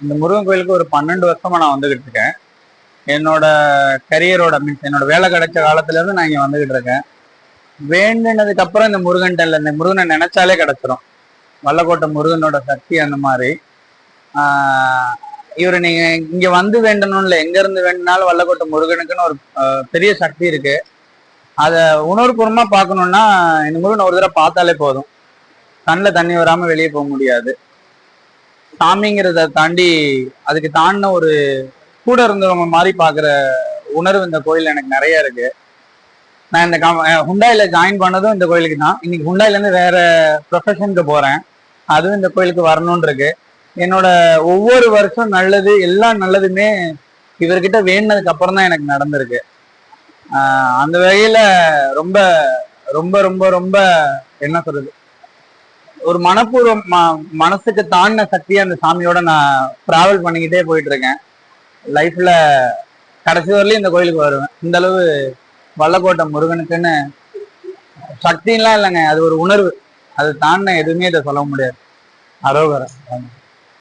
இந்த முருகன் கோயிலுக்கு ஒரு 12 வருஷமா நான் வந்துகிட்டு இருக்கேன். என்னோட கரியரோட மீன்ஸ் என்னோட வேலை கிடைச்ச காலத்துல இருந்து நான் இங்க வந்துகிட்டு இருக்கேன். வேண்டினதுக்கு அப்புறம் இந்த முருகன்ட்ட இல்லை, இந்த முருகனை நினைச்சாலே கிடைச்சிரும். வல்லக்கோட்டை முருகனோட சக்தி அந்த மாதிரி. இவரு நீங்க இங்க வந்து வேண்டணும் இல்லை, எங்க இருந்து வேண்டினாலும் வல்லக்கோட்டை முருகனுக்குன்னு ஒரு பெரிய சக்தி இருக்கு. அத உணர்வுபூர்வமா பார்க்கணும்னா இந்த முருகன் ஒரு தடவை பார்த்தாலே போதும். கண்ணில் தண்ணி வராம வெளியே போக முடியாது. சாமிங்கிறத தாண்டி அதுக்கு தாண்டின ஒரு கூட இருந்தவங்க மாதிரி பாக்குற உணர்வு இந்த கோயில் எனக்கு நிறைய இருக்கு. நான் இந்த ஹுண்டாயில ஜாயின் பண்ணதும் இந்த கோயிலுக்கு தான். இன்னைக்கு ஹுண்டாயில இருந்து வேற ப்ரொஃபஷனுக்கு போறேன், அதுவும் இந்த கோயிலுக்கு வரணும்னு இருக்கு. என்னோட ஒவ்வொரு வருஷம் நல்லது, எல்லா நல்லதுமே இவர்கிட்ட வேண்டினதுக்கு அப்புறம் தான் எனக்கு நடந்திருக்கு. அந்த வகையில ரொம்ப ரொம்ப ரொம்ப ரொம்ப என்ன சொல்றது, ஒரு மனப்பூர்வம் மனசுக்கு தாண்டின சக்தியா அந்த சாமியோட நான் டிராவல் பண்ணிக்கிட்டே போயிட்டு இருக்கேன். லைஃப்ல கடைசி வரலையும் இந்த கோயிலுக்கு வருவேன். இந்த அளவு வல்லக்கோட்டை முருகனுக்குன்னு சக்திலாம் இல்லைங்க, அது ஒரு உணர்வு. அது தாண்டின எதுவுமே இதை சொல்ல முடியாது. அரோகரா.